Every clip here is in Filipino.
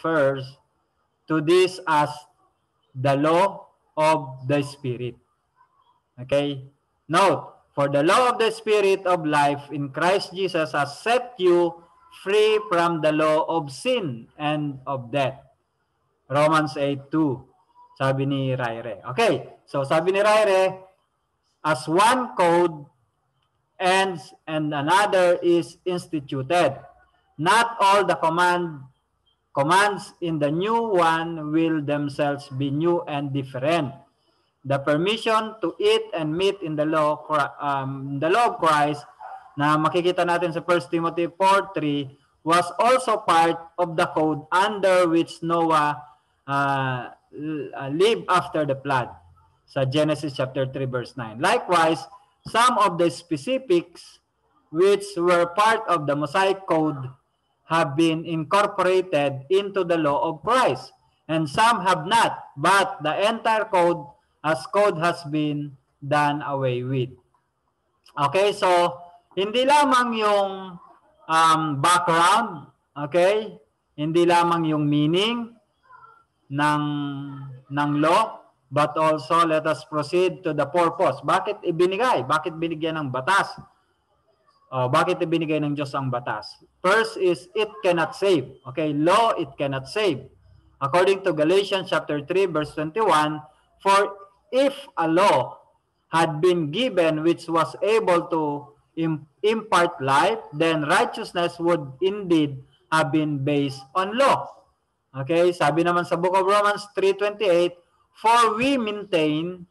refers to this as the law of the Spirit. Okay? Note, for the law of the Spirit of life in Christ Jesus has set you free from the law of sin and of death. Romans 8:2. Sabi ni Raire. Okay, so sabi ni Raire, as one code ends and another is instituted, not all the commands in the new one will themselves be new and different. The permission to eat and meat in the law of Christ na makikita natin sa 1 Timothy 4:3 was also part of the code under which Noah lived after the flood sa Genesis chapter 3 verse 9. Likewise, some of the specifics which were part of the Mosaic Code have been incorporated into the law of Christ, and some have not, but the entire code has been done away with. Okay, so hindi lamang yung background, okay? Hindi lamang yung meaning ng law, but also let us proceed to the purpose. Bakit ibinigay? Bakit binigyan ng batas? Bakit ibinigay ng Diyos ang batas? First is, it cannot save. Okay, law, it cannot save. According to Galatians chapter 3, verse 21, for if a law had been given which was able to impart life, then righteousness would indeed have been based on law. Okay, sabi naman sa book of Romans 3:28, for we maintain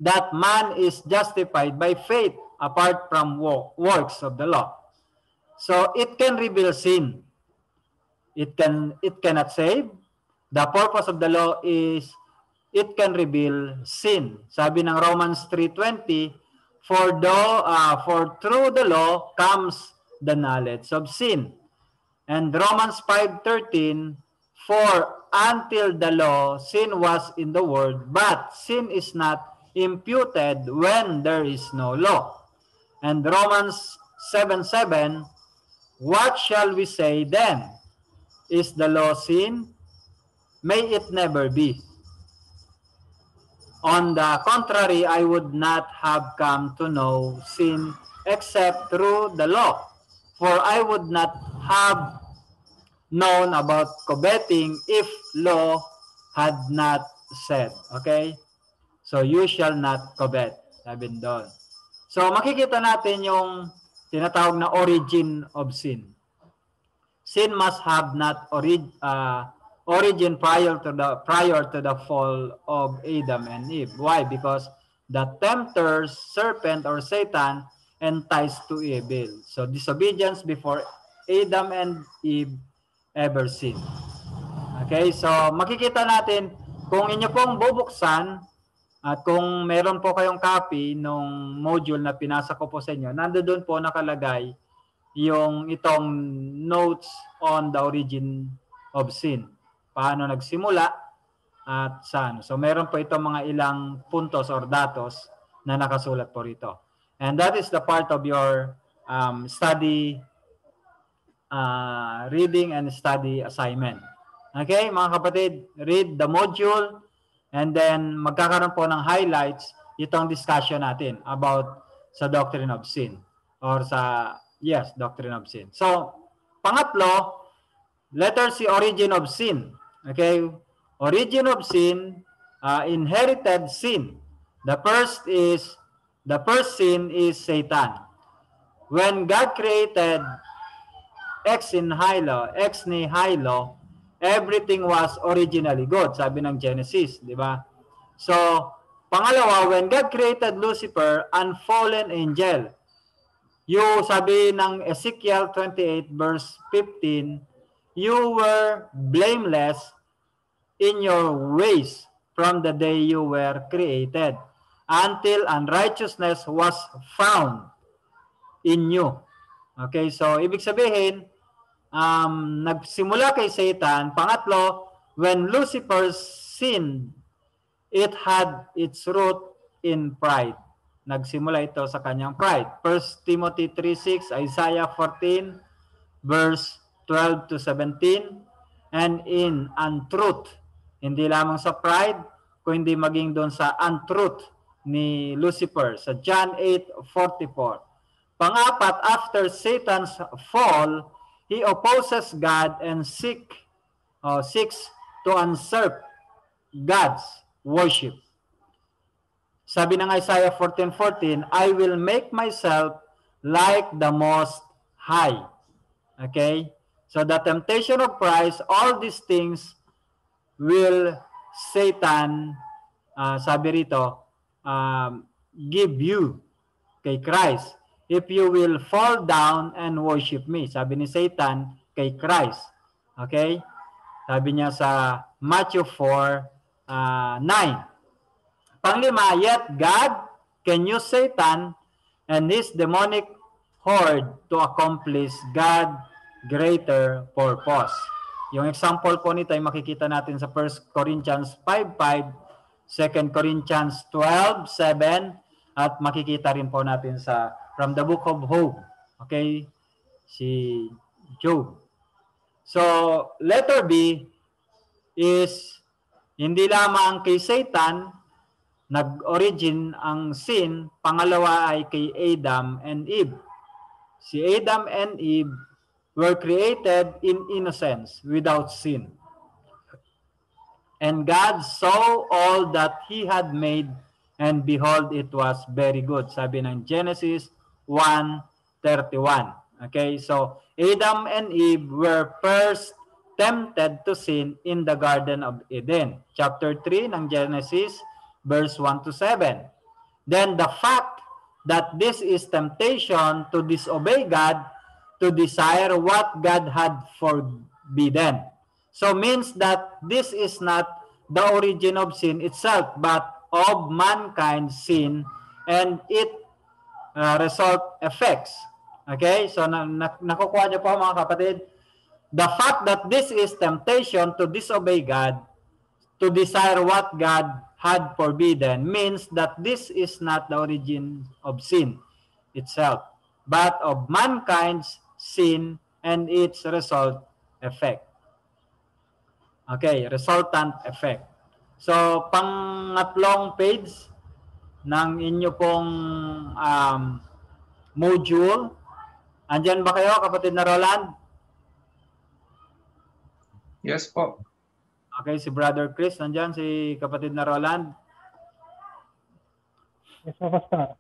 that man is justified by faith apart from works of the law. So it can reveal sin. It cannot save. The purpose of the law is it can reveal sin. Sabi ng Romans 3:20, for through the law comes the knowledge of sin. And Romans 5:13, for until the law, sin was in the world, but sin is not imputed when there is no law. And Romans 7:7, what shall we say then? Is the law sin? May it never be. On the contrary, I would not have come to know sin except through the law. For I would not have known about coveting if law had not said. Okay? So, you shall not covet. Sabi doon. So, makikita natin yung tinatawag na origin of sin. Sin must have not origin prior to the fall of Adam and Eve. Why? Because the tempter, serpent, or Satan enticed to evil. So, disobedience before Adam and Eve ever sinned. Okay? So, makikita natin, kung inyo pong bubuksan, at kung meron po kayong copy nung module na pinasa ko po sa inyo, nandoon po nakalagay yung itong notes on the origin of sin. Paano nagsimula at saan. So meron po itong mga ilang puntos or datos na nakasulat po rito. And that is the part of your study, reading and study assignment. Okay, mga kapatid, read the module and then magkakaroon po ng highlights itong discussion natin about sa doctrine of sin or sa, yes, doctrine of sin. So, pangatlo, letter C, origin of sin. Okay, origin of sin, inherited sin. The first sin is Satan. When God created ex nihilo, everything was originally good, sabi ng Genesis, di ba? So, pangalawa, when God created Lucifer, an fallen angel, sabi ng Ezekiel 28 verse 15, you were blameless in your ways from the day you were created until unrighteousness was found in you. Okay, so ibig sabihin, nagsimula kay Satan. Pangatlo, when Lucifer sinned, it had its root in pride. Nagsimula ito sa kanyang pride. 1 Timothy 3:6, Isaiah 14, verse 12 to 17, and in untruth. Hindi lamang sa pride, kundi maging doon sa untruth ni Lucifer sa John 8:44. Pangapat, after Satan's fall, he opposes God and seeks to usurp God's worship. Sabi ng Isaiah 14:14, I will make myself like the Most High. Okay? So the temptation of Christ, all these things will Satan, sabi rito, give you kay Christ if you will fall down and worship me. Sabi ni Satan kay Christ. Okay? Sabi niya sa Matthew 4:9. Panglima, yet God can use Satan and his demonic horde to accomplish God greater purpose. Yung example po nito ay makikita natin sa 1 Corinthians 5:5, 2 Corinthians 12:7, at makikita rin po natin sa from the book of Job. Okay? Si Job. So, letter B is hindi lamang kay Satan nag-origin ang sin, pangalawa ay kay Adam and Eve. Si Adam and Eve were created in innocence, without sin. And God saw all that He had made, and behold, it was very good. Sabi ng Genesis 1:31. Okay, so Adam and Eve were first tempted to sin in the Garden of Eden. Chapter 3 ng Genesis, verse 1-7. Then the fact that this is temptation to disobey God, to desire what God had forbidden. So means that this is not the origin of sin itself, but of mankind's sin and it result effects. Okay? So nakukuha niyo po mga kapatid, the fact that this is temptation to disobey God, to desire what God had forbidden, means that this is not the origin of sin itself, but of mankind's sin and its result effect. Okay, resultant effect. So, pangatlong page ng inyo pong module. Andyan ba kayo, kapatid na Roland? Yes po. Okay, si Brother Chris, nandyan, si kapatid na Roland. Yes, Pastor.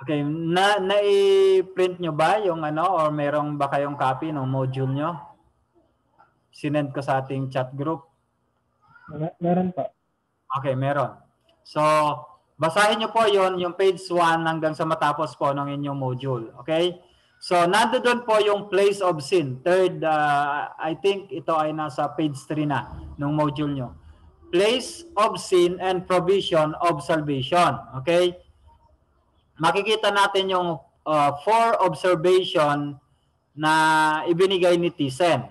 Okay, na-print nyo ba yung ano, or merong ba kayong copy ng module nyo? Sinend ko sa ating chat group. Meron pa. Okay, meron. So, basahin nyo po yon yung page 1 hanggang sa matapos po ng inyong module. Okay? So, nandoon po yung place of sin. Third, I think ito ay nasa page 3 na ng module nyo. Place of sin and provision of salvation. Okay? Makikita natin yung 4 observation na ibinigay ni Thyssen.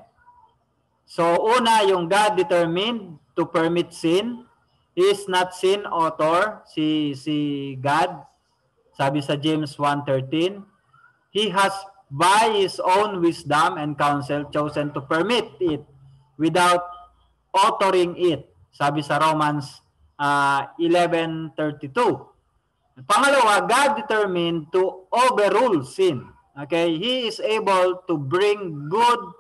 So, una, yung God determined to permit sin. He is not sin author, si God. Sabi sa James 1:13. He has by His own wisdom and counsel chosen to permit it without authoring it. Sabi sa Romans 11:32. Pangalawa, God determined to overrule sin. Okay? He is able to bring good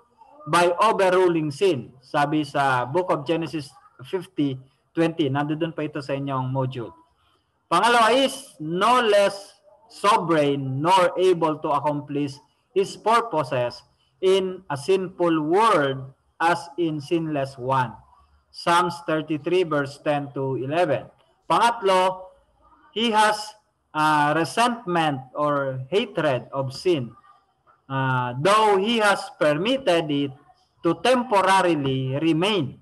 by overruling sin. Sabi sa Book of Genesis 50:20. Nandoon pa ito sa inyong module. Pangalawa is no less sovereign nor able to accomplish His purposes in a sinful world as in sinless one. Psalms 33 verse 10-11. Pangatlo, He has resentment or hatred of sin. Though He has permitted it to temporarily remain.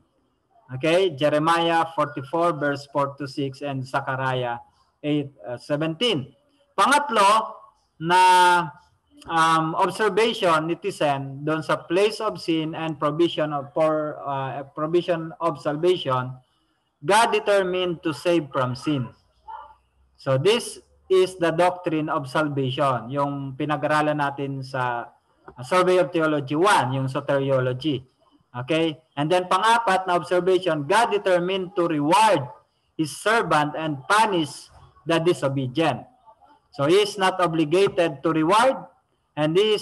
Okay, Jeremiah 44 verse 4-6 and Zechariah 8:17. Pangatlo na observation ni Thyssen doon sa place of sin and provision of salvation, God determined to save from sin. So this is the doctrine of salvation, yung pinag-aralan natin sa Survey of Theology 1, yung soteriology. Okay? And then pang-apat na observation, God determined to reward His servant and punish the disobedient. So He is not obligated to reward, and He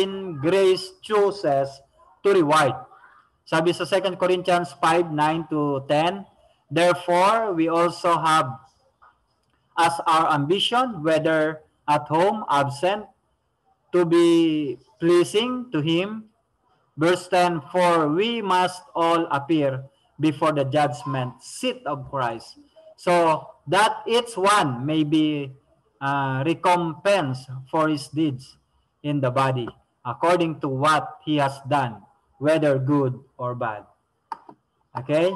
in grace chooses to reward. Sabi sa 2 Corinthians 5:9 to 10, therefore we also have as our ambition, whether at home, absent, to be pleasing to Him. Verse 10, for we must all appear before the judgment seat of Christ, so that each one may be recompensed for his deeds in the body, according to what he has done, whether good or bad. Okay?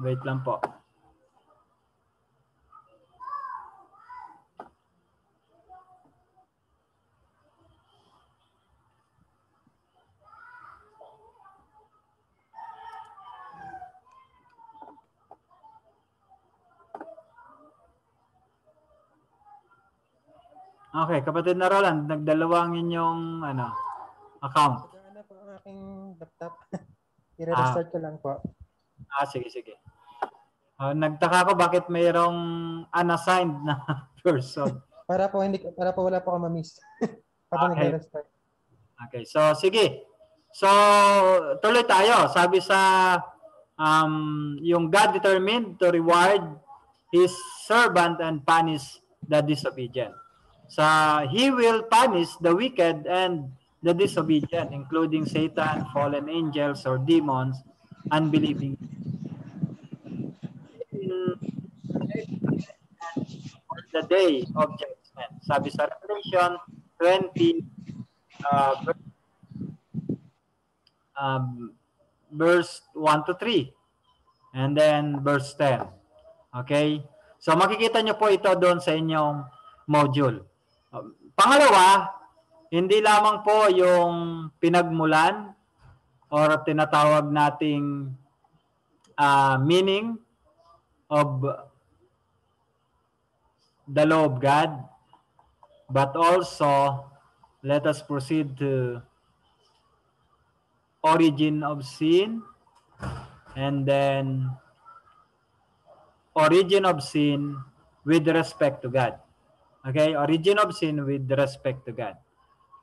Wait lang po. Okay, kapatid na Roland, nagdalawang inyong account. Ano po ang aking laptop? I-restart ko lang po. Sige, sige. Nagtaka ko bakit mayroong unassigned na person. Para po wala po ako ma-miss. Kapag Okay. nag-restart. Okay, so sige. So tuloy tayo. Sabi sa yung God determined to reward His servant and punish the disobedient. He will punish the wicked and the disobedient, including Satan, fallen angels, or demons, unbelieving. For the day of judgment. Sabi sa Revelation 20, verse 1 to 3. And then verse 10. Okay? So makikita nyo po ito doon sa inyong module. Pangalawa, hindi lamang po yung pinagmulan or tinatawag nating meaning of the law of God, but also let us proceed to origin of sin, and then origin of sin with respect to God. Okay, origin of sin with respect to God.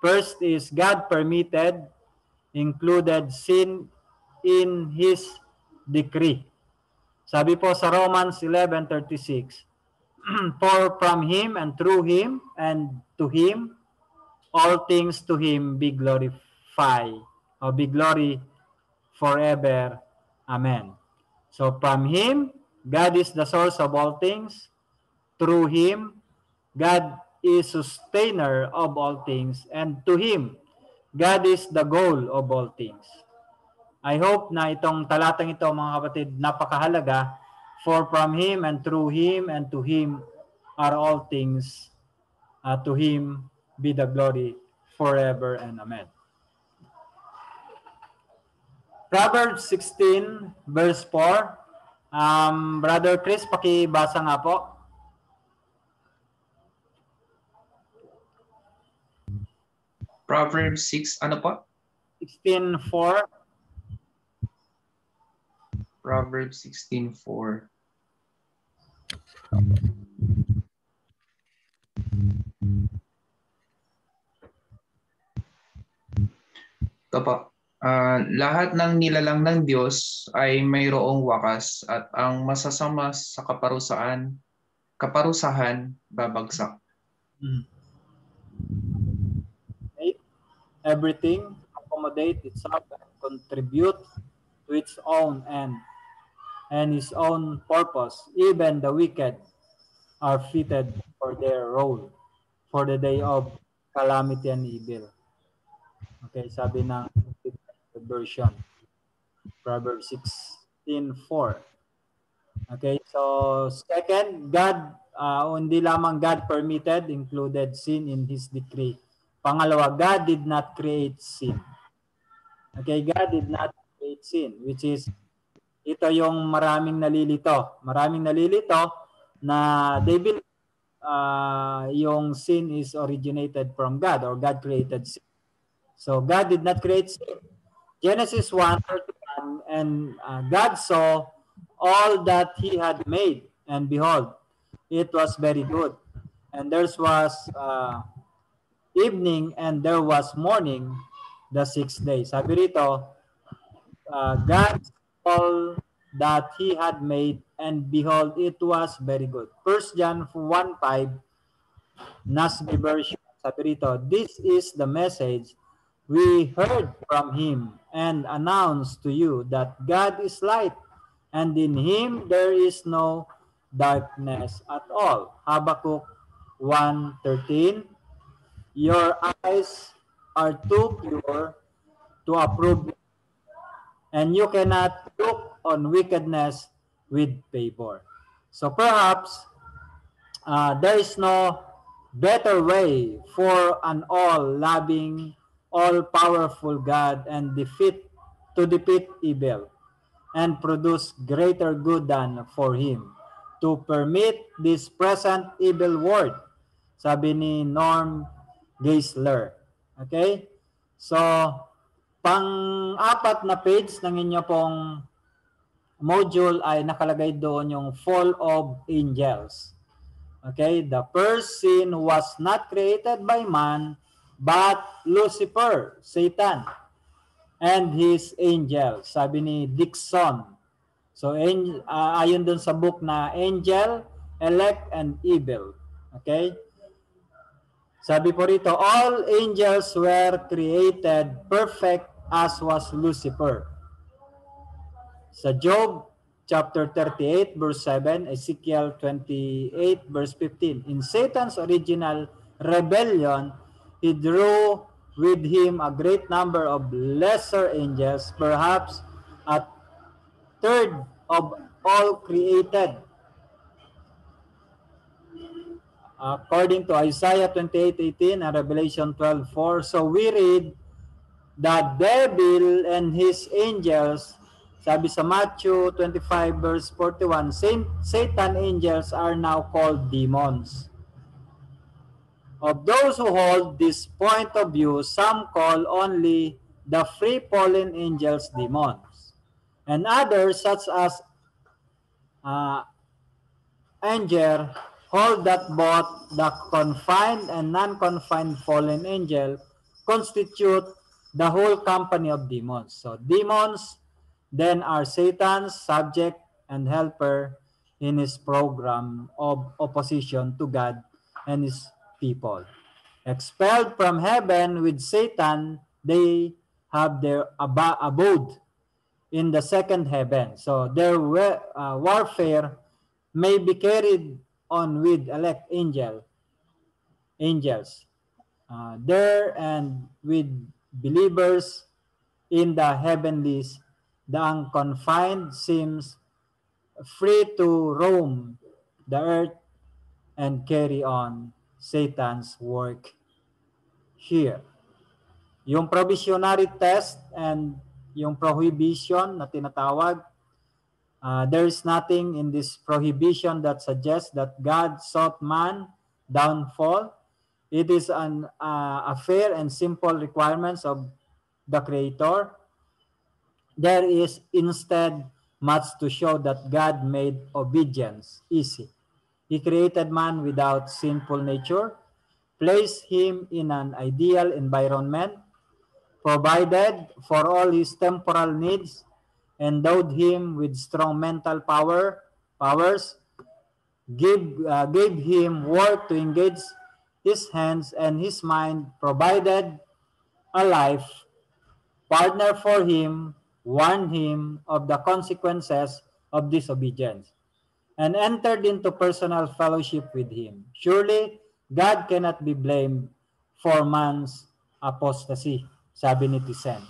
First is God permitted, included sin in His decree. Sabi po sa Romans 11:36, for from Him and through Him and to Him, all things to Him be glorified, or be glory forever. Amen. So from Him, God is the source of all things. Through Him, God is sustainer of all things, and to Him, God is the goal of all things. I hope na itong talatang ito, mga kapatid, napakahalaga. For from Him and through Him and to Him are all things. To Him be the glory forever and amen. Proverbs 16 verse 4. Brother Chris, pakibasa nga po. Proverbs 6, ano po? 16:4. Proverbs 16:4. Ito po. Lahat ng nilalang ng Diyos ay mayroong wakas at ang masasama sa kaparusahan babagsak. Okay. Everything accommodate itself and contribute to its own end and its own purpose. Even the wicked are fitted for their role for the day of calamity and evil. Okay, sabi ng version. Proverbs 16:4. Okay, so second, God, hindi lamang God permitted, included sin in His decree. Pangalawa, God did not create sin. Okay, God did not create sin, which is, ito yung maraming nalilito. Maraming nalilito na they believe yung sin is originated from God or God created sin. So God did not create sin. Genesis 1:31, and God saw all that he had made, and behold, it was very good. And there was evening and there was morning the sixth day. Sabi rito, God saw that he had made, and behold, it was very good. 1 John 1:5, NASB version. Sabi rito, this is the message we heard from him and announced to you, that God is light, and in him there is no darkness at all. Habakkuk 1:13, your eyes are too pure to approve, and you cannot look on wickedness with favor. So perhaps there is no better way for an all-loving, all-powerful God and to defeat evil and produce greater good than for him to permit this present evil world. Sabi ni Norm Geisler. Okay? So, pang-apat na page ng inyo pong module ay nakalagay doon yung fall of angels. Okay, the first sin was not created by man, but Lucifer, Satan, and his angels. Sabi ni Dixon. So, ayon dun sa book na Angel, Elect, and Evil. Okay? Sabi po rito, all angels were created perfect as was Lucifer. Sa Job chapter 38 verse 7, Ezekiel 28 verse 15. In Satan's original rebellion, he drew with him a great number of lesser angels, perhaps a third of all created. According to Isaiah 28:18 and Revelation 12:4, so we read that devil and his angels. Sabi sa Matthew 25 verse 41, Satan angels are now called demons. Of those who hold this point of view, some call only the free fallen angels demons. And others, such as Anger, hold that both the confined and non-confined fallen angel constitute the whole company of demons. So demons then are Satan's subject and helper in his program of opposition to God and his people. Expelled from heaven with Satan, they have their abode in the second heaven. So their warfare may be carried on with elect angels there and with believers in the heavenlies. The unconfined seems free to roam the earth and carry on Satan's work here. Yung provisionary test and yung prohibition na tinatawag, there is nothing in this prohibition that suggests that God sought man downfall. It is a fair and simple requirements of the Creator. There is instead much to show that God made obedience easy. He created man without sinful nature, placed him in an ideal environment, provided for all his temporal needs, endowed him with strong mental powers, gave him work to engage his hands and his mind, provided a life partner for him, warned him of the consequences of disobedience, and entered into personal fellowship with him. Surely, God cannot be blamed for man's apostasy, sabi ni Thyssen.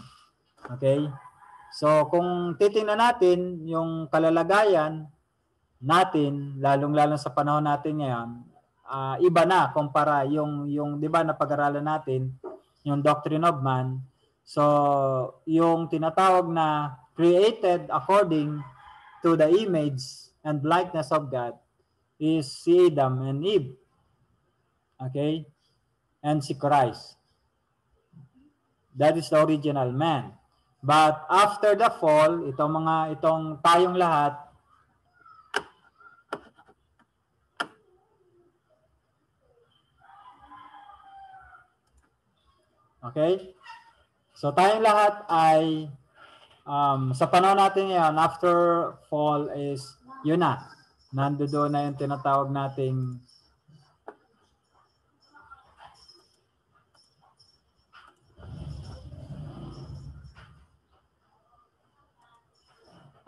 Okay? So, kung titingnan natin yung kalalagayan natin, lalong-lalong sa panahon natin ngayon, iba na kumpara yung 'di ba na pag-aralan natin, yung Doctrine of Man. So, yung tinatawag na created according to the image and likeness of God is si Adam and Eve. Okay? And si Christ. That is the original man. But after the fall, itong tayong lahat, okay? So tayong lahat ay sa panahon natin ngayon, after fall is yun na. Nandoon na yung tinatawag nating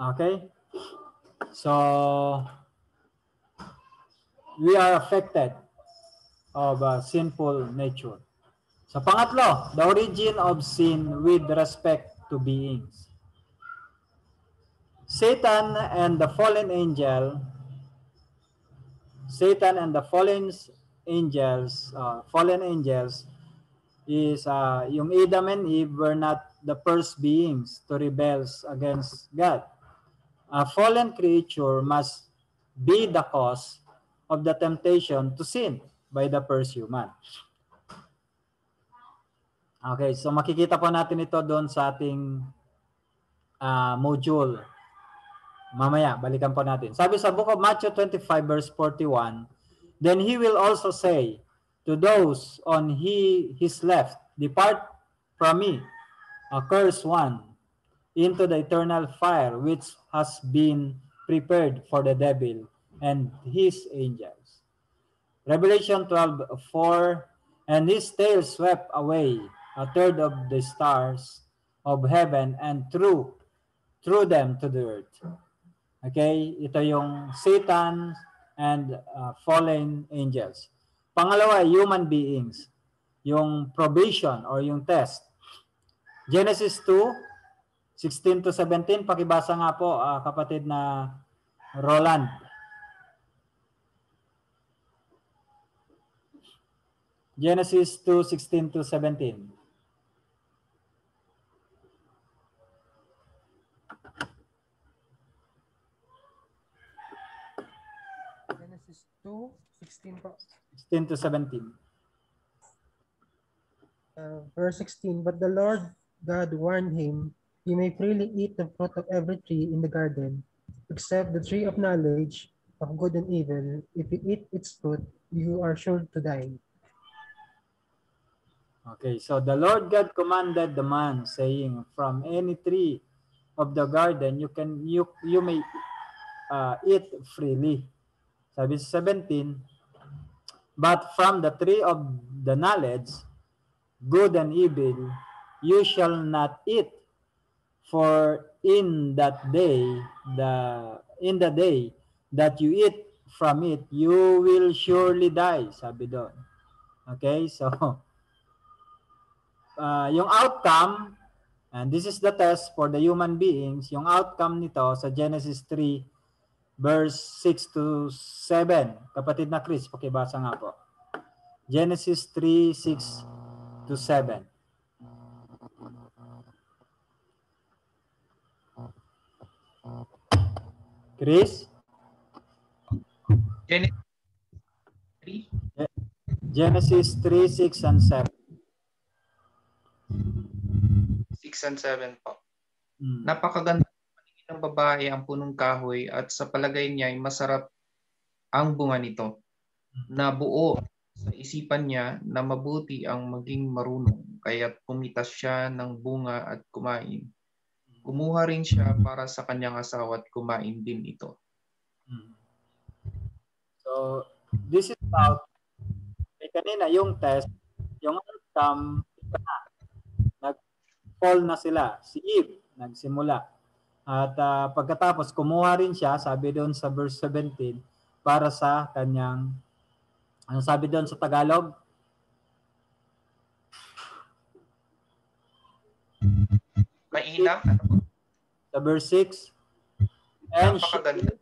okay? So we are affected of a sinful nature. So pangatlo, the origin of sin with respect to beings. Satan and the fallen angels is yung Adam and Eve were not the first beings to rebel against God. A fallen creature must be the cause of the temptation to sin by the first human. Okay, so makikita po natin ito doon sa ating module. Mamaya, balikan po natin. Sabi sa book of Matthew 25 verse 41, then he will also say to those on his left, depart from me, accursed one, into the eternal fire which has been prepared for the devil and his angels. Revelation 12:4, and his tail swept away a third of the stars of heaven and threw them to the earth. Okay, ito yung Satan and fallen angels. Pangalawa, human beings. Yung probation or yung test. Genesis 2:16 to 17, pakibasa nga po kapatid na Roland. Genesis 2:16 to 17. Genesis 2:16 po. 16 to 17. Verse 16, but the Lord God warned him, you may freely eat the fruit of every tree in the garden, except the tree of knowledge of good and evil. If you eat its fruit, you are sure to die. Okay, so the Lord God commanded the man, saying, from any tree of the garden you may eat freely. Sabi sa 17, but from the tree of the knowledge, good and evil, you shall not eat, for in the day that you eat from it, you will surely die. Sabi doon. Okay, so yung outcome, and this is the test for the human beings, yung outcome nito sa Genesis 3 verse 6 to 7. Kapatid na Chris, pakibasa nga po. Genesis 3, 6 to 7. Chris? Genesis 3, 6 and 7. 6 and 7 po. Napakaganda ng babae ang punong kahoy at sa palagay niya ay masarap ang bunga nito. Nabuo sa isipan niya na mabuti ang maging marunong, kaya't pumitas siya ng bunga at kumain. Kumuha rin siya para sa kanyang asawa at kumain din ito. So, this is about, kanina yung test, yung outcome, nag-fall na sila. Si Eve, nagsimula. At pagkatapos, kumuha rin siya, sabi doon sa verse 17, para sa kanyang, ano sabi doon sa Tagalog? Mainam? Sa verse 6. And Napakaganda.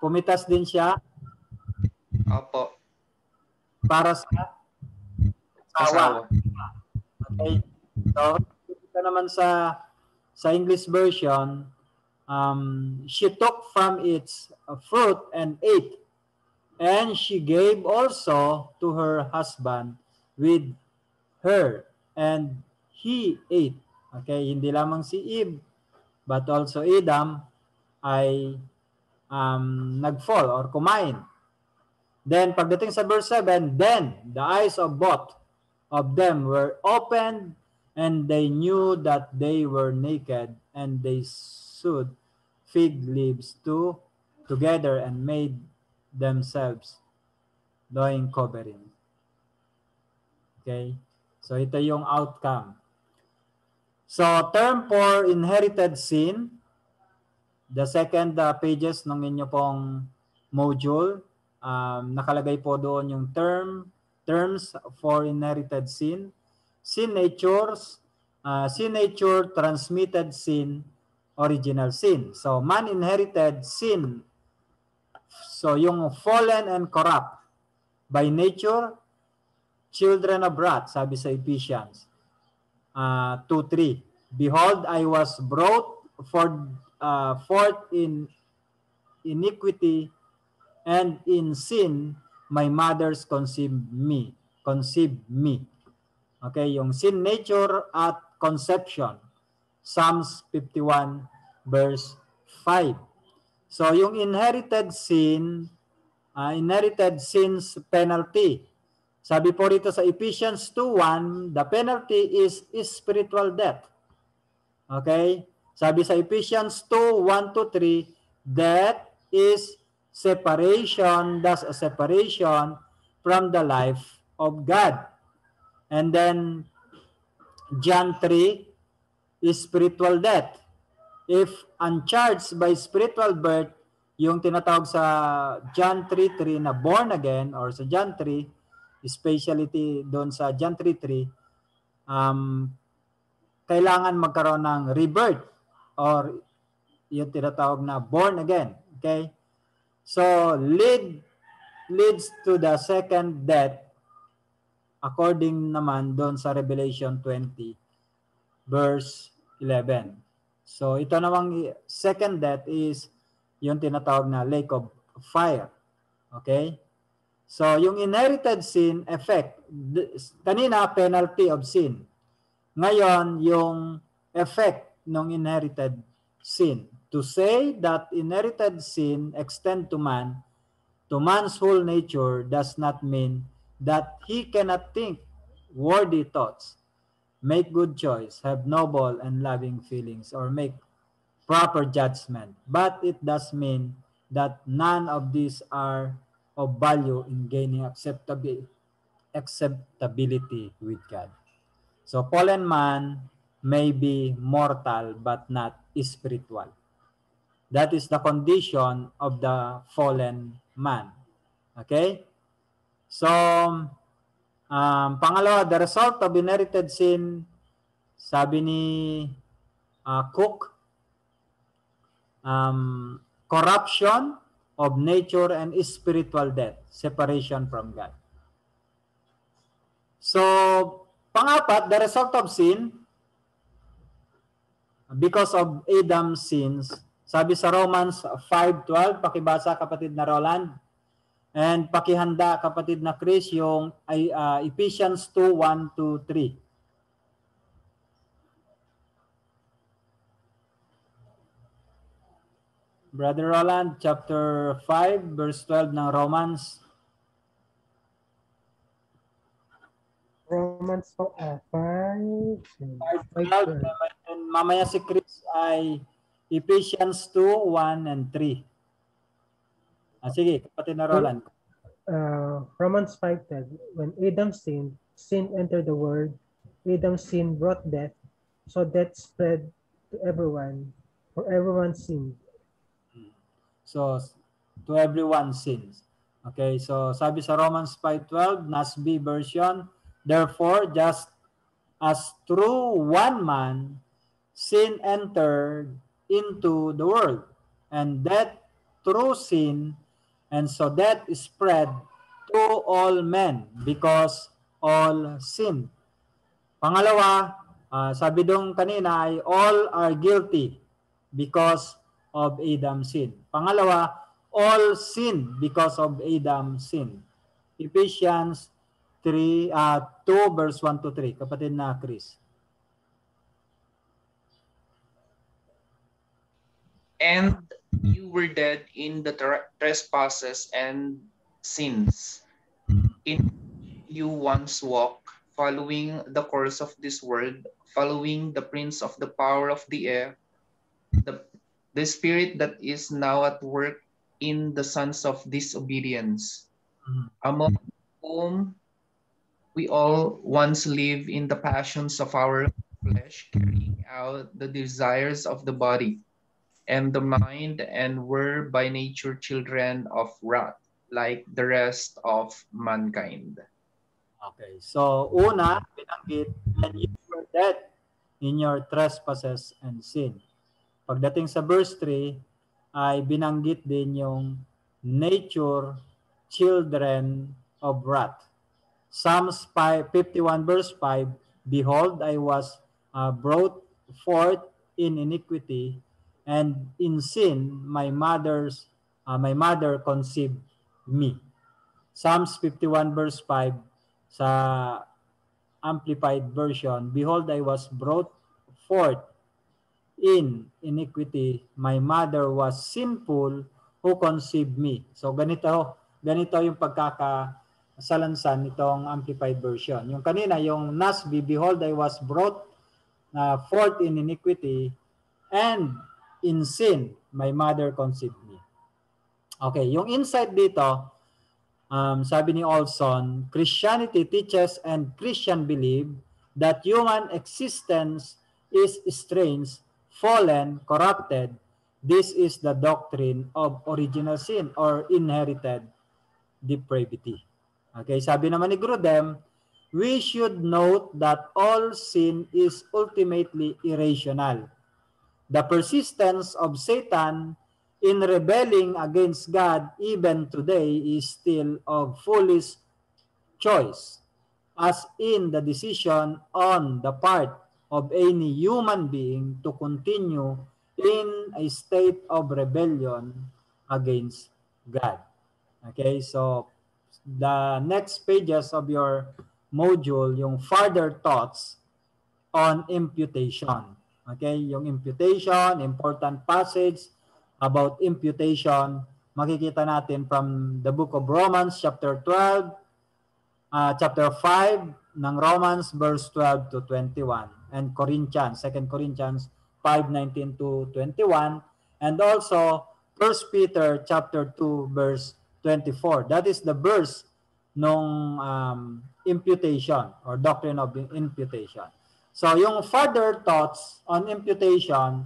pumitas din siya Opo. para sa asawa. Okay. So, ito naman sa English version, she took from its fruit and ate. And she gave also to her husband with her, and he ate. Okay, hindi lamang si Eve, but also Adam ay nag-fall or kumain. Then, pagdating sa verse 7, then the eyes of both of them were opened, and they knew that they were naked, and they sewed fig leaves together and made themselves loin covering. Okay? So, ito yung outcome. So, term for inherited sin, the second pages ng inyo pong module, nakalagay po doon yung terms for inherited sin, sin natures, sin nature, transmitted sin, original sin. So, man inherited sin. So, yung fallen and corrupt by nature, children of wrath, sabi sa Ephesians 2:3. Behold, I was brought forth in iniquity, and in sin my mother's conceived me. Okay, yung sin nature at conception. Psalms 51 verse 5. So yung inherited sin, inherited sins penalty. Sabi po rito sa Ephesians 2:1, the penalty is spiritual death. Okay? Sabi sa Ephesians 2:1-3, death is separation, thus a separation from the life of God. And then John 3 is spiritual death. If uncharged by spiritual birth, yung tinatawag sa John 3:3 na born again, or sa John 3, specialty doon sa John 3:3, kailangan magkaroon ng rebirth or yung tinatawag na born again. Okay? So, leads to the second death according naman doon sa Revelation 20 verse 11. So, ito namang second death is yung tinatawag na lake of fire. Okay? So, yung inherited sin effect, kanina penalty of sin. Ngayon, yung effect ng inherited sin. To say that inherited sin extend to man, to man's whole nature, does not mean that he cannot think worthy thoughts, make good choice, have noble and loving feelings, or make proper judgment. But it does mean that none of these are of value in gaining acceptability with God. So fallen man may be mortal but not spiritual. That is the condition of the fallen man. Okay? So, pangalawa, the result of inherited sin, sabi ni Cook, corruption of nature and spiritual death, separation from God. So, pangapat, the result of sin, because of Adam's sins, sabi sa Romans 5:12, pakibasa kapatid na Roland, and pakihanda kapatid na Chris yung Ephesians 2:1-3. Brother Roland, chapter 5, verse 12 ng Romans. Romans 5:12. Mamaya si Chris ay Ephesians 2:1-3. Sige, kapatid na Roland. Romans 5:12. When Adam sinned, sin entered the world. Adam's sin brought death, so death spread to everyone, for everyone sinned. So, to everyone sins. Okay, so sabi sa Romans 5:12, NASB version, therefore, just as through one man, sin entered into the world, and death through sin, and so death spread to all men, because all sin. Pangalawa, sabi dong kanina ay all are guilty because of Adam's sin. Pangalawa, all sin because of Adam's sin. Ephesians 2 verse 1 to 3. Kapatid na Chris. And you were dead in the trespasses and sins, in you once walked, following the course of this world, following the prince of the power of the air, the spirit that is now at work in the sons of disobedience, among whom we all once lived in the passions of our flesh, carrying out the desires of the body and the mind, and were by nature children of wrath, like the rest of mankind. Okay. So, una, binanggit, and you were dead in your trespasses and sin. Pagdating sa verse 3, ay binanggit din yung nature, children of wrath. Psalms 51 verse 5, Behold, I was brought forth in iniquity, and in sin my mother conceived me. Psalms 51 verse 5 sa Amplified Version, Behold, I was brought forth in iniquity, my mother was sinful who conceived me. So ganito yung pagkakasalansan nitong Amplified Version. Yung kanina, yung NASB, Behold, I was brought forth in iniquity, and in sin, my mother conceived me. Okay, yung insight dito, sabi ni Olson, Christianity teaches and Christian believe that human existence is strange, fallen, corrupted. This is the doctrine of original sin or inherited depravity. Okay, sabi naman ni Grudem, we should note that all sin is ultimately irrational. The persistence of Satan in rebelling against God even today is still of foolish choice, as in the decision on the part of any human being to continue in a state of rebellion against God. Okay, so the next pages of your module, yung further thoughts on imputation. Okay, yung imputation, important passage about imputation, makikita natin from the book of Romans chapter 12, chapter 5 ng Romans verse 12 to 21, and Corinthians, 2 Corinthians 5:19 to 21, and also 1 Peter chapter 2 verse 24. That is the verse nung imputation or doctrine of imputation. So yung further thoughts on imputation,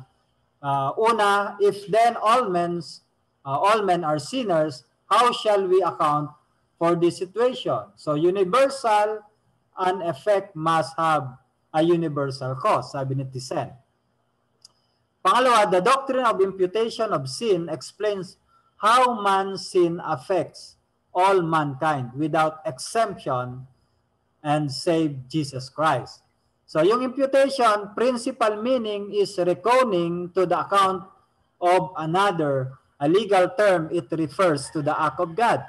una, if then all men are sinners, how shall we account for this situation? So universal, an effect must have a universal cause, sabi ni Thyssen. Pangalawa, the doctrine of imputation of sin explains how man's sin affects all mankind without exemption and save Jesus Christ. So yung imputation, principal meaning is reckoning to the account of another. A legal term, it refers to the act of God,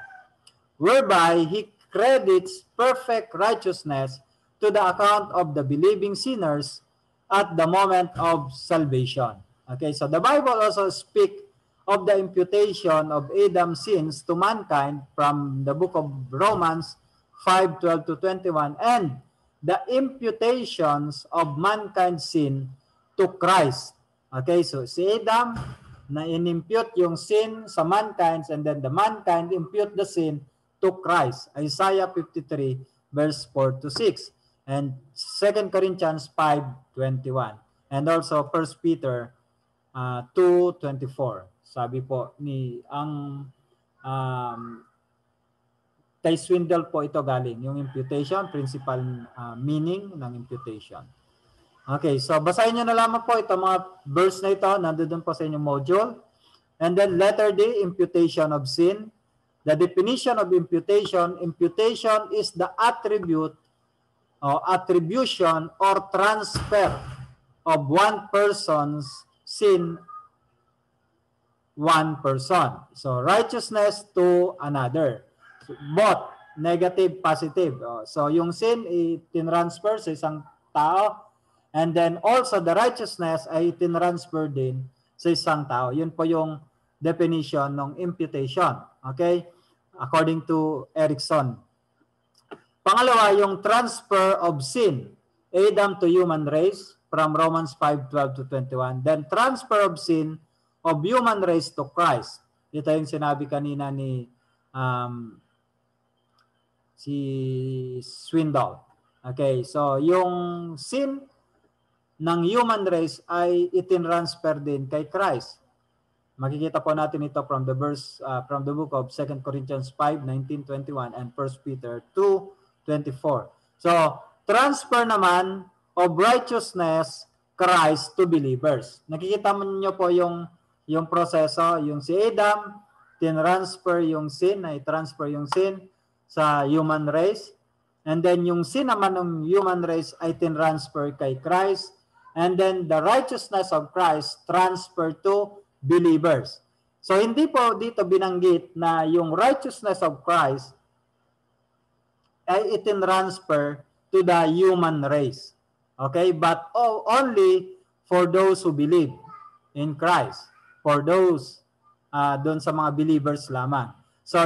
whereby he credits perfect righteousness to the account of the believing sinners at the moment of salvation. Okay, so the Bible also speaks of the imputation of Adam's sins to mankind from the book of Romans 5:12 to 21, and the imputations of mankind's sin to Christ. Okay, so si Adam na inimpute yung sin sa mankind, and then the mankind impute the sin to Christ. Isaiah 53 verse 4 to 6, and 2 Corinthians 5:21, and also 1 Peter 2:24. Sabi po ni kay Swindle po ito galing, yung imputation, principal meaning ng imputation. Okay, so basahin nyo na lamang po ito mga verse na ito, nandoon po sa inyong module. And then letter D, imputation of sin. The definition of imputation, imputation is the attribute or attribution or transfer of one person's sin one person. So righteousness to another. Both negative, positive. So yung sin itinransfer sa isang tao, and then also the righteousness ay itinransfer din sa isang tao. Yun po yung definition ng imputation. Okay? According to Erickson. Pangalawa, yung transfer of sin, Adam to human race from Romans 5:12 to 21. Then transfer of sin of human race to Christ. Ito yung sinabi kanina ni si Swindoll. Okay, so yung sin ng human race ay itinransfer din kay Christ. Makikita po natin ito from the verse from the book of 2 Corinthians 5:19-21 and 1 Peter 2:24. So, transfer naman of righteousness Christ to believers. Nakikita mo niyo po yung proseso, yung si Adam tinransfer yung sin, ay transfer yung sin sa human race. And then yung sin naman ng human race ay tinransfer kay Christ. And then the righteousness of Christ transfer to believers. So hindi po dito binanggit na yung righteousness of Christ ay itinransfer to the human race. Okay? But only for those who believe in Christ. For those doon sa mga believers lamang. So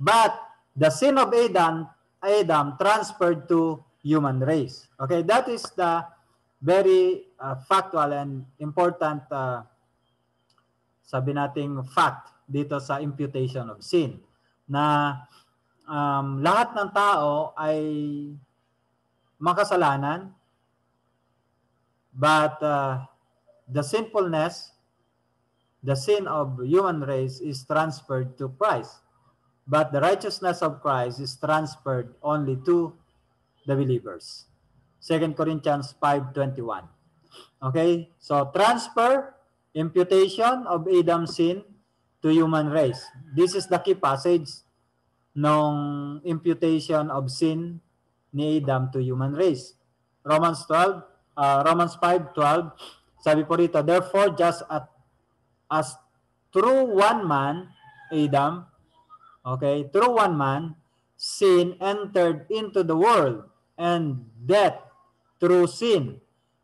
but the sin of Adam transferred to human race. Okay? That is the very factual and important sabi nating fact dito sa imputation of sin, na lahat ng tao ay makasalanan, but the sinfulness, the sin of human race is transferred to Christ, but the righteousness of Christ is transferred only to the believers. 2 Corinthians 5:21. Okay, so transfer, imputation of Adam's sin to human race. This is the key passage ng imputation of sin ni Adam to human race. Romans 5:12, sabi po rito, therefore just as through one man, Adam, okay, through one man, sin entered into the world, and death through sin.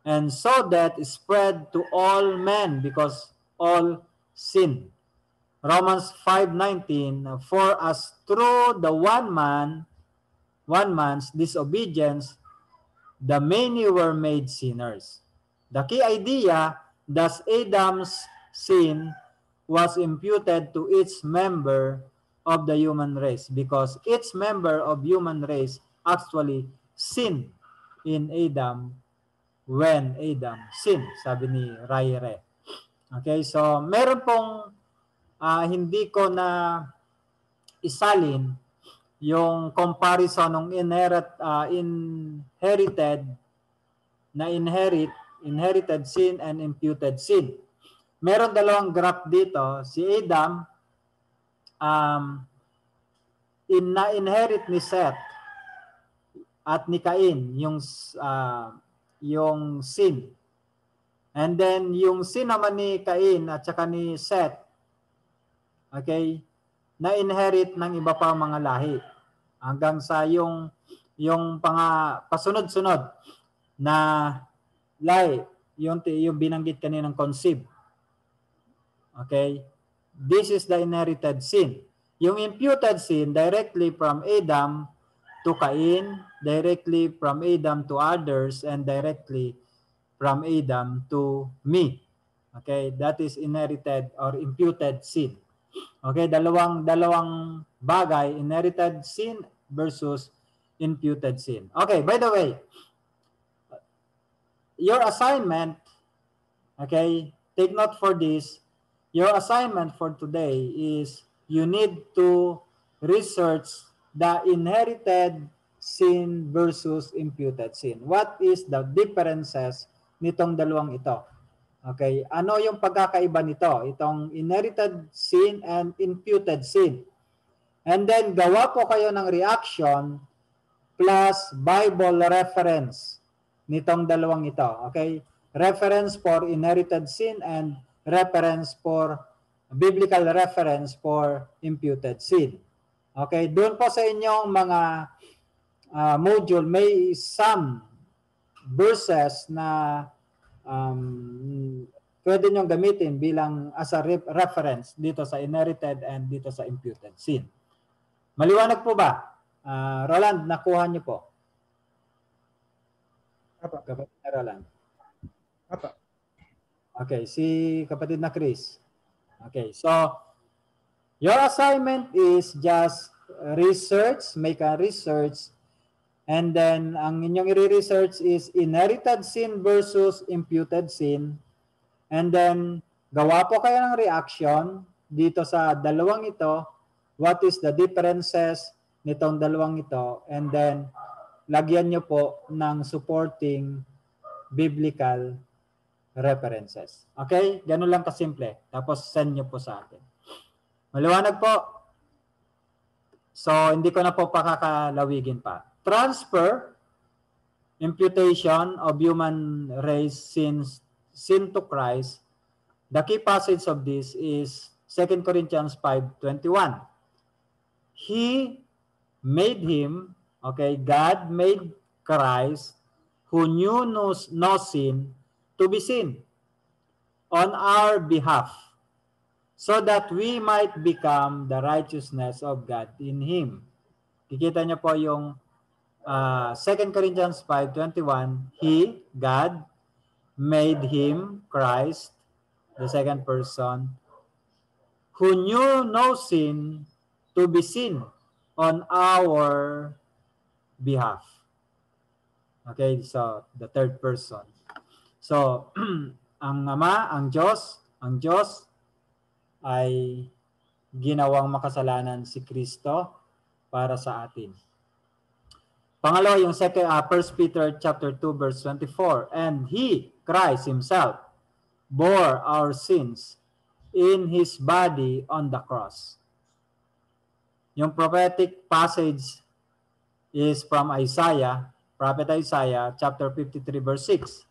And so that spread to all men because all sin. Romans 5:19, for as through the one man's disobedience, the many were made sinners. The key idea, thus Adam's sin was imputed to each member of the human race because each member of human race actually sinned in Adam when Adam sinned, sabi ni Raire. Okay, so meron pong hindi ko na isalin yung comparison ng inherited sin and imputed sin. Meron dalawang graph dito. Si Adam na-inherit ni Seth at ni Cain yung sin. And then yung sin naman ni Cain at saka ni Seth, okay, na-inherit ng iba pa mga lahi. Hanggang sa yung pasunod-sunod na lahi, yung binanggit kaninang conceive. Okay? This is the inherited sin. Yung imputed sin, directly from Adam to Cain, directly from Adam to others, and directly from Adam to me. Okay, that is inherited or imputed sin. Okay, dalawang bagay, inherited sin versus imputed sin. Okay, by the way, your assignment, okay, take note for this, your assignment for today is you need to research the inherited sin versus imputed sin. What is the differences nitong dalawang ito? Okay, ano yung pagkakaiba nito? Itong inherited sin and imputed sin. And then gawa po kayo ng reaction plus Bible reference nitong dalawang ito. Okay? Reference for inherited sin and reference for biblical reference for imputed sin. Okay, doon po sa inyong mga module, may some verses na pwede nyo gamitin bilang as a reference dito sa inherited and dito sa imputed sin. Maliwanag po ba? Roland, nakuha nyo po? Apa. Kapatid na Roland. Apa. Okay, si kapatid na Chris. Okay, so your assignment is just research, make a research, and then ang inyong i-research is inherited sin versus imputed sin. And then gawa po kayo ng reaction dito sa dalawang ito. What is the differences nitong dalawang ito? And then lagyan nyo po ng supporting biblical references. Okay? Ganun lang kasimple. Tapos send nyo po sa akin. Maliwanag po. So, hindi ko na po pakakalawigin pa. Transfer, imputation of human race sin to Christ. The key passage of this is 2 Corinthians 5:21. He made him, okay, God made Christ, who knew no sin, to be sin on our behalf, so that we might become the righteousness of God in Him. Kikita niyo po yung 2 Corinthians 5:21, He, God, made Him, Christ, the second person, who knew no sin, to be sin on our behalf. Okay, so the third person. So, ang Ama, ang Diyos ay ginawang makasalanan si Kristo para sa atin. Pangalawa, yung 1 Peter chapter 2 verse 24, and He, Christ Himself, bore our sins in His body on the cross. Yung prophetic passage is from Isaiah, Prophet Isaiah chapter 53 verse 6.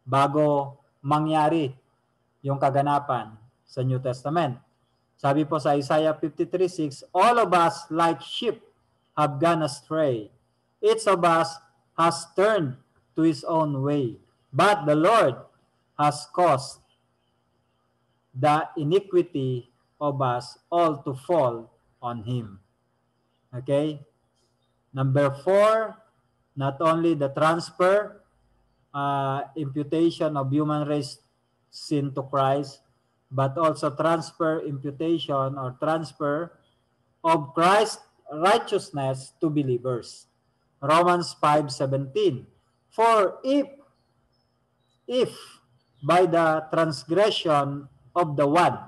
Bago mangyari yung kaganapan sa New Testament. Sabi po sa Isaiah 53:6, all of us like sheep have gone astray. Each of us has turned to his own way. But the Lord has caused the iniquity of us all to fall on Him. Okay? Number 4, not only the transfer, imputation of human race sin to Christ, but also transfer, imputation, or transfer of Christ's righteousness to believers. Romans 5:17. For if by the transgression of the one,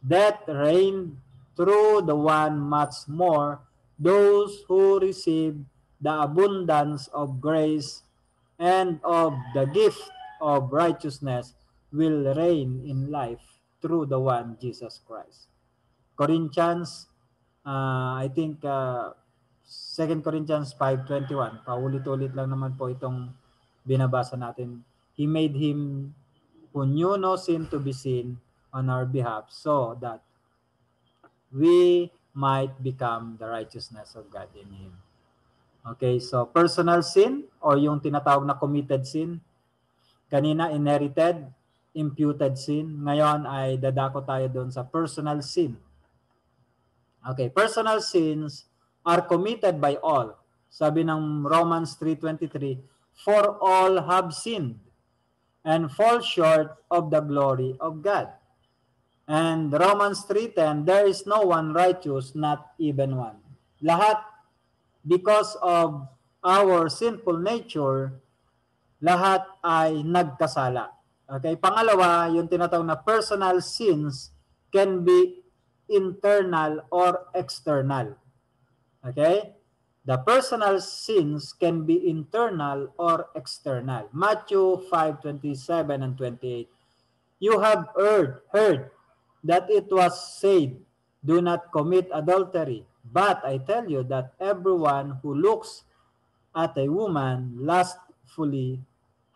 death reigned through the one, much more those who receive the abundance of grace and of the gift of righteousness will reign in life through the one, Jesus Christ. Corinthians, I think 2 Corinthians 5:21. Paulit-ulit lang naman po itong binabasa natin. He made Him who knew no sin to be sin on our behalf so that we might become the righteousness of God in Him. Okay, so personal sin or yung tinatawag na committed sin. Kanina inherited, imputed sin. Ngayon ay dadako tayo doon sa personal sin. Okay, personal sins are committed by all. Sabi ng Romans 3:23, for all have sinned and fall short of the glory of God. And Romans 3:10, there is no one righteous, not even one. Lahat, because of our sinful nature, lahat ay nagkasala. Okay, pangalawa, yung tinatawag na personal sins can be internal or external. Okay? The personal sins can be internal or external. Matthew 5:27 and 28. You have heard that it was said, do not commit adultery. But I tell you that everyone who looks at a woman lustfully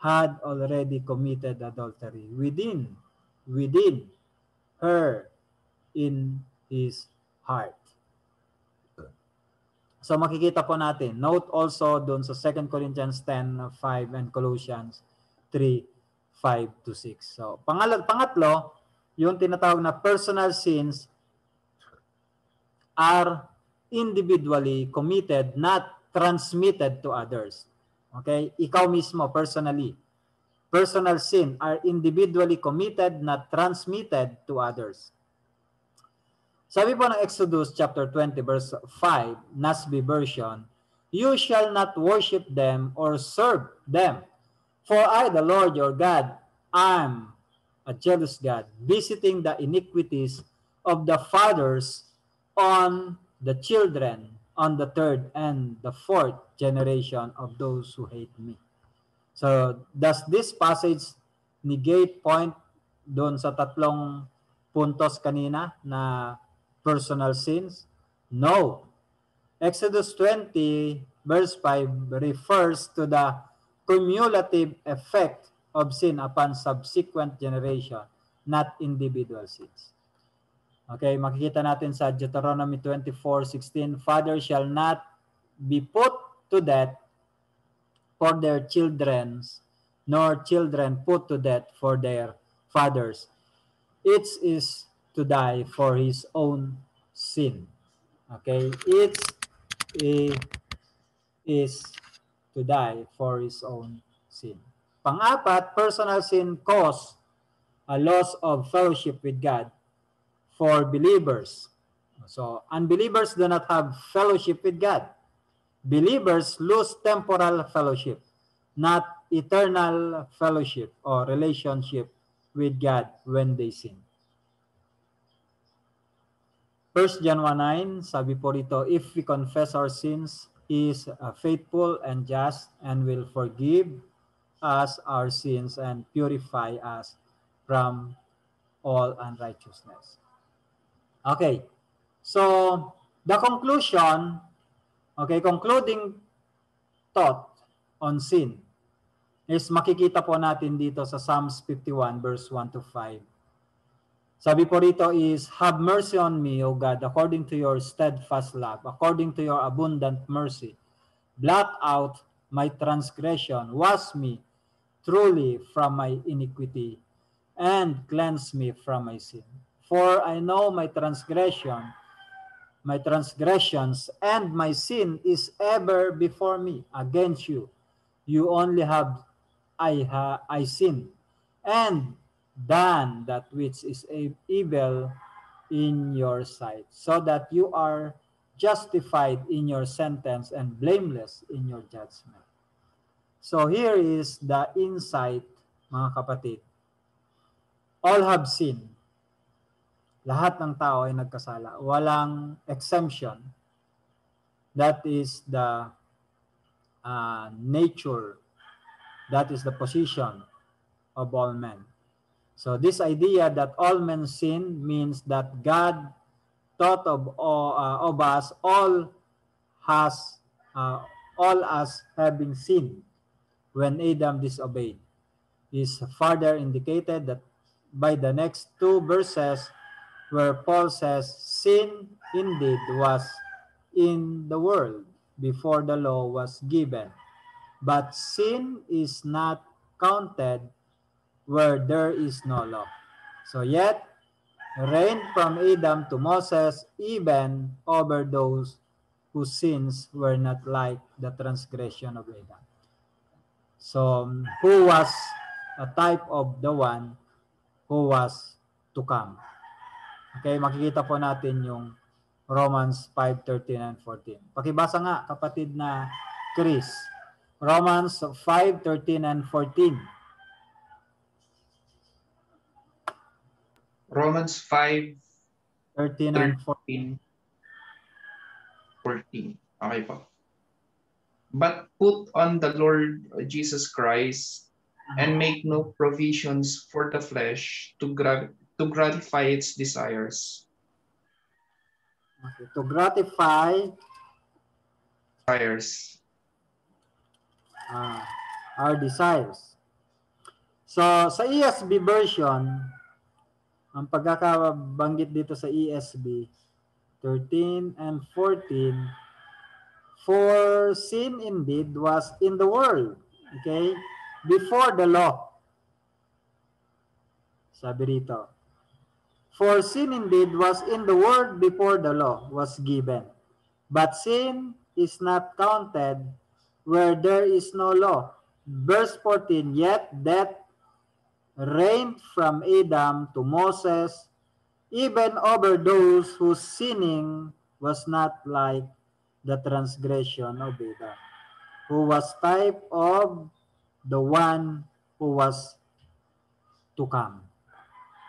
had already committed adultery within her in his heart. So makikita po natin. Note also doon sa 2 Corinthians 10:5 and Colossians 3:5-6. So pangatlo, yung tinatawag na personal sins are individually committed, not transmitted to others. Okay? Ikaw mismo, personally. Personal sin are individually committed, not transmitted to others. Sabi po ng Exodus chapter 20 verse 5, NASB version, "You shall not worship them or serve them, for I, the Lord your God, am a jealous God, visiting the iniquities of the fathers on the children, on the third and the fourth generation of those who hate me." So, does this passage negate point doon sa tatlong puntos kanina na personal sins? No. Exodus 20 verse 5 refers to the cumulative effect of sin upon subsequent generation, not individual sins. Okay, makikita natin sa Deuteronomy 24:16, "Father shall not be put to death for their children, nor children put to death for their fathers. Each is to die for his own sin." Okay? Each is to die for his own sin. Pang-apat, personal sin cause a loss of fellowship with God for believers. So, unbelievers do not have fellowship with God. Believers lose temporal fellowship, not eternal fellowship or relationship with God when they sin. 1 John 1:9, sabi po rito, "If we confess our sins, He is faithful and just and will forgive us our sins and purify us from all unrighteousness." Okay, so the conclusion, concluding thought on sin is makikita po natin dito sa Psalms 51 verse 1-5. Sabi po rito is, "Have mercy on me, O God, according to your steadfast love, according to your abundant mercy. Blot out my transgression, wash me truly from my iniquity, and cleanse me from my sin. For I know my transgressions, and my sin is ever before me. Against you, you only have I sinned, and done that which is evil in your sight, so that you are justified in your sentence and blameless in your judgment." So here is the insight, mga kapatid. All have sinned. Lahat ng tao ay nagkasala. Walang exemption. That is the nature. That is the position of all men. So this idea that all men sin means that God thought of us all as having sinned when Adam disobeyed. Is further indicated that by the next two verses where Paul says, "Sin indeed was in the world before the law was given, but sin is not counted where there is no law. So yet, reigned from Adam to Moses, even over those whose sins were not like the transgression of Adam." So, who was a type of the one who was to come. Okay, makikita po natin yung Romans 5:13 and 14. Pakibasa nga, kapatid na Chris. Romans 5:13 and 14. Romans 5, 13 and 14. 14. Okay po. "But put on the Lord Jesus Christ and make no provisions for the flesh to gratify its desires." Okay, to gratify our desires. So, sa ESV version, Ang pagkakabanggit dito sa ESV, 13 and 14, for sin indeed was in the world, okay, before the law. Sabi rito, for sin indeed was in the world before the law was given, but sin is not counted where there is no law. Verse 14, yet death reigned from Adam to Moses, even over those whose sinning was not like the transgression of Adam, who was type of the one who was to come.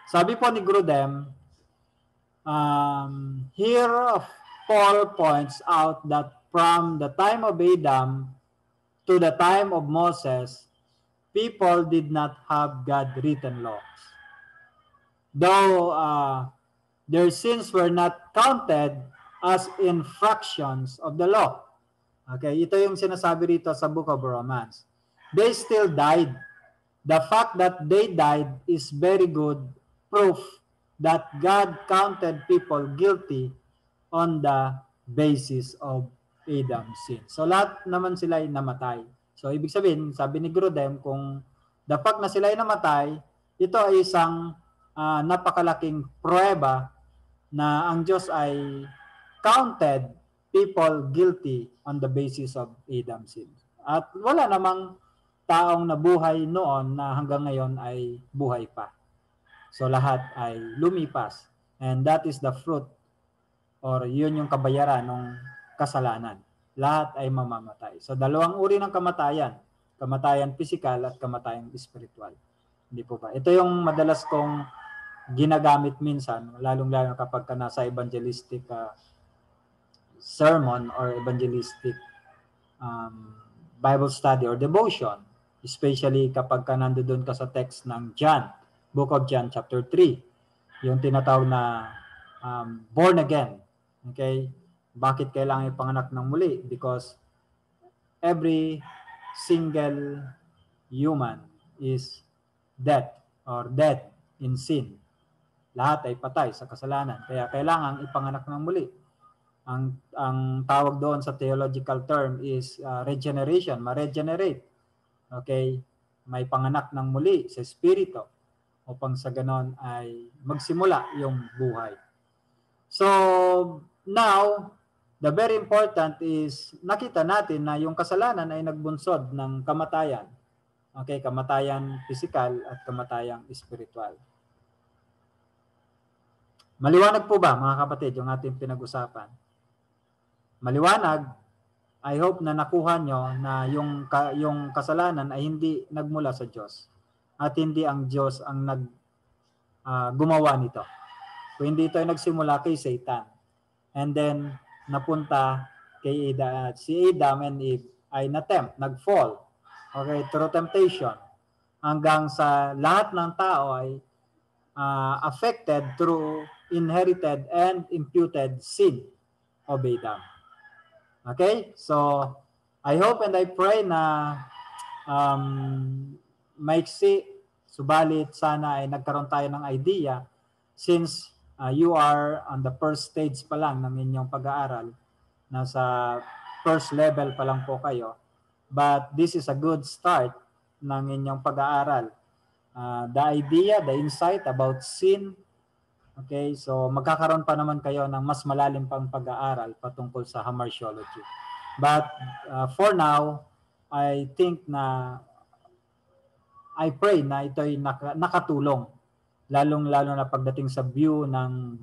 Sabi po ni Grudem, here Paul points out that from the time of Adam to the time of Moses, people did not have God-written laws. Though their sins were not counted as infractions of the law. Okay, ito yung sinasabi rito sa Book of Romans. They still died. The fact that they died is very good proof that God counted people guilty on the basis of Adam's sin. So lahat naman sila ay namatay. So ibig sabihin, sabi ni Grudem, kung the fact na sila ay namatay, ito ay isang napakalaking pruweba na ang Diyos ay counted people guilty on the basis of Adam's sin. At wala namang taong nabuhay noon na hanggang ngayon ay buhay pa. So lahat ay lumipas. And that is the fruit, or yun yung kabayaran ng kasalanan. Lahat ay mamamatay. So dalawang uri ng kamatayan. Kamatayan physical at kamatayan spiritual. Hindi po ba? Ito yung madalas kong ginagamit minsan, lalong-lalo kapag ka nasa evangelistic sermon or evangelistic Bible study or devotion. Especially kapag ka nandoon ka sa text ng John, Book of John chapter 3. Yung tinatawag na born again. Okay? Bakit kailangan ipanganak ng muli? Because every single human is dead or dead in sin. Lahat ay patay sa kasalanan. Kaya kailangan ipanganak ng muli. Ang tawag doon sa theological term is regeneration, ma-regenerate. Okay? May panganak ng muli sa espiritu upang sa ganon ay magsimula yung buhay. So, now, the very important is nakita natin na yung kasalanan ay nagbunsod ng kamatayan. Okay, kamatayan physical at kamatayang spiritual. Maliwanag po ba, mga kapatid, yung ating pinag-usapan? Maliwanag. I hope na nakuha nyo na yung kasalanan ay hindi nagmula sa Diyos at hindi ang Diyos ang gumawa nito. Kung hindi ito ay nagsimula kay Satan and then napunta kay si Adam and Eve ay nag-fall, okay, through temptation, hanggang sa lahat ng tao ay affected through inherited and imputed sin of Adam. Okay? So, I hope and I pray na maiksi, subalit sana ay nagkaroon tayo ng idea since you are on the first stage pa lang ng inyong pag-aaral. Nasa first level pa lang po kayo. But this is a good start ng inyong pag-aaral. The idea, the insight about sin. Okay, so magkakaroon pa naman kayo ng mas malalim pang pag-aaral patungkol sa hamartiology. But for now, I think I pray na ito'y nakatulong. Lalong-lalo na pagdating sa view ng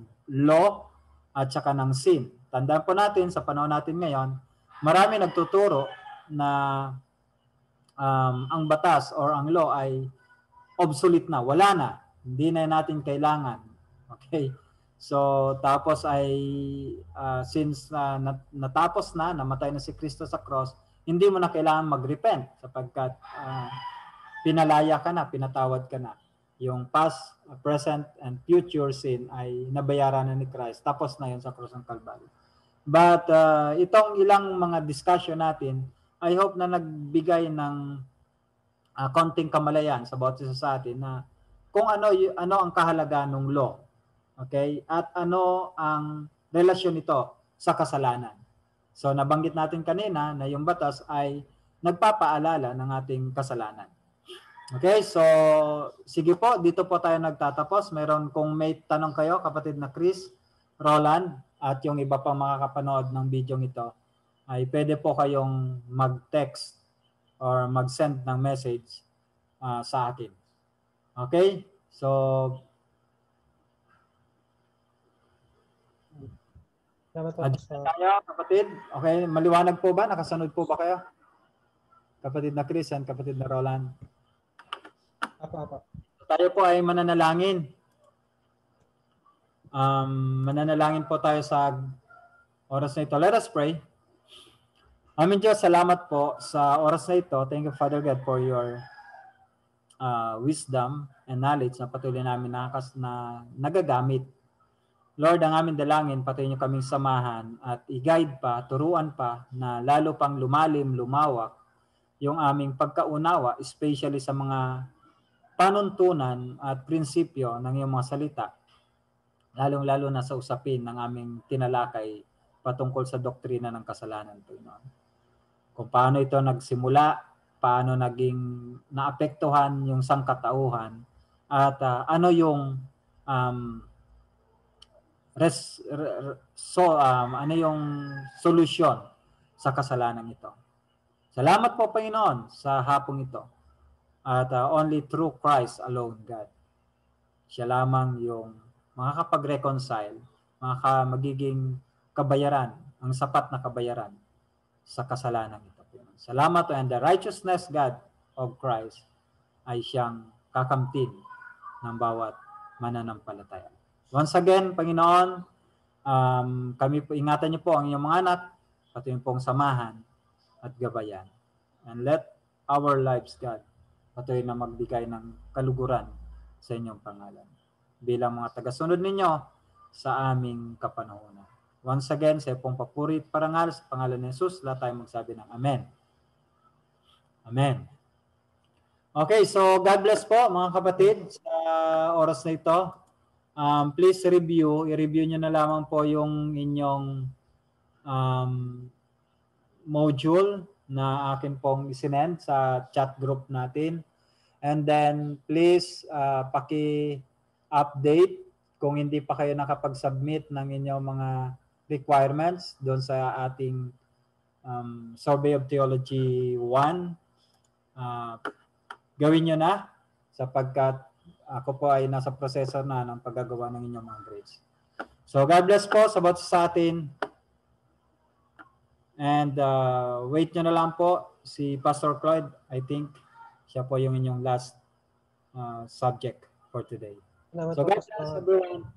law at saka ng sin. Tandaan po natin sa panahon natin ngayon, marami nagtuturo na ang batas or ang law ay obsolete na, wala na. Hindi na natin kailangan. Okay? So, tapos ay since natapos na, namatay na si Kristo sa cross, hindi mo na kailangan mag-repent sapagkat pinalaya ka na, pinatawad ka na. Yung past, present, and future sin ay nabayaran na ni Christ. Tapos na yun sa cross ng Calvary. But itong ilang mga discussion natin, I hope na nagbigay ng konting kamalayan sa bawat isa sa atin na kung ano ang kahalagahan ng law. Okay? At ano ang relasyon nito sa kasalanan. So nabanggit natin kanina na yung batas ay nagpapaalala ng ating kasalanan. Okay, so sige po, dito po tayo nagtatapos. Meron kung may tanong kayo, kapatid na Chris, Roland, at yung iba pang makakapanood ng video ito, ay pwede po kayong mag-text or mag-send ng message sa akin. Okay? So, tayo, kapatid. Okay, maliwanag po ba? Nakasunod po ba kayo? Kapatid na Chris and kapatid na Roland. Apa. Tayo po ay mananalangin. Mananalangin po tayo sa oras na ito. Let us pray. Amin Diyos, salamat po sa oras na ito. Thank you, Father God, for your wisdom and knowledge na patuloy namin na nagagamit. Lord, ang aming dalangin, patuloy niyo kaming samahan at i-guide pa, turuan pa na lalo pang lumalim, lumawak yung aming pagkaunawa, especially sa mga panuntunan at prinsipyo ng iyong mga salita, lalong-lalo na sa usapin ng aming tinalakay patungkol sa doktrina ng kasalanan, Panginoon. Kung paano ito nagsimula, paano naging naapektuhan yung sangkatauhan, at ano yung ano yung solusyon sa kasalanan ito. Salamat po, Panginoon, sa hapong ito. At only through Christ alone, God. Siya lamang yung makakapag-reconcile, magiging kabayaran, ang sapat na kabayaran sa kasalanan ito. Salamat, and the righteousness, God, of Christ ay siyang kakamtin ng bawat mananampalataya. Once again, Panginoon, kami po, ingatan niyo po ang inyong mga anak, patuloy pong samahan at gabayan. And let our lives, God, patuloy na magbigay ng kaluguran sa inyong pangalan. Bilang mga tagasunod ninyo sa aming kapanahunan. Once again, sa pong papuri at parangal sa pangalan ni Jesus, lahat tayo magsabi ng Amen. Amen. Okay, so God bless po mga kapatid sa oras na ito. Please i-review nyo na lamang po yung inyong module na akin pong isinend sa chat group natin. And then please paki-update kung hindi pa kayo nakapag-submit ng inyong mga requirements doon sa ating Survey of Theology 1. Gawin nyo na sapagkat ako po ay nasa proseso na ng paggagawa ng inyong mga grades. So God bless po sa bawat sa atin. And wait nyo na lang po si Pastor Clyde. I think siya po yung inyong last subject for today. So God bless everyone.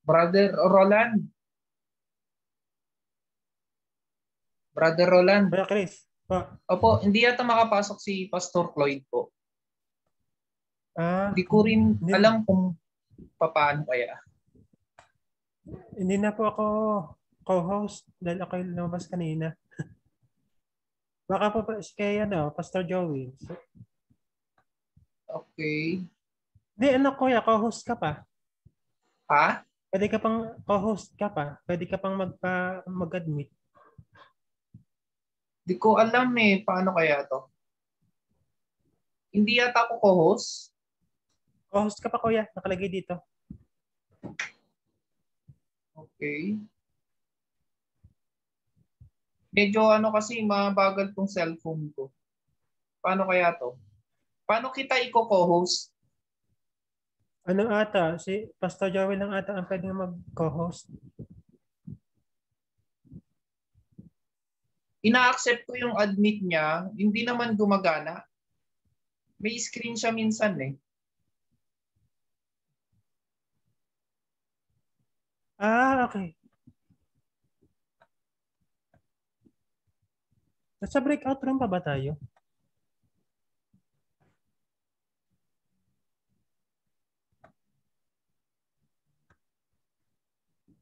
Brother Roland. Brother Roland. Kuya Chris. Opo, hindi yata makapasok si Pastor Cloyd po. Hindi ko rin alam kung paano kaya. Hindi na po ako co-host dahil ako yung lumabas kanina. Baka po kay Pastor Joey. Okay. Hindi, kuya, co-host ka pa. Ha? Pwede ka pang co-host ka pa. Pwede ka pang mag-admit. Di ko alam paano kaya to. Hindi yata ako co-host. Co-host ka pa, kuya. Nakalagay dito. Okay. Medyo kasi mabagal tong cellphone ko. Paano kaya to? Paano kita i-co-host? Ano ata? Si Pastor Joey lang ata ang pwedeng mag-co-host. Ina-accept ko yung admit niya, hindi naman gumagana. May screen siya minsan Okay. Nasa breakout room pa ba tayo?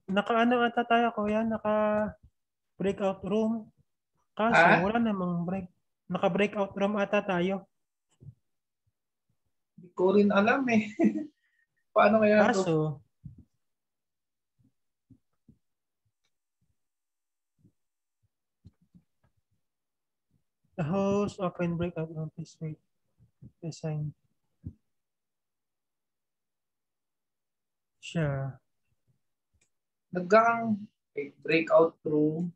Naka-ano ata tayo, kuya? Naka-breakout room. Kaso, wala namang break. Naka-breakout room ata tayo. Hindi ko rin alam Paano kaya to? Kaso, the host open breakout room, please wait. Assign. Siya. Breakout room.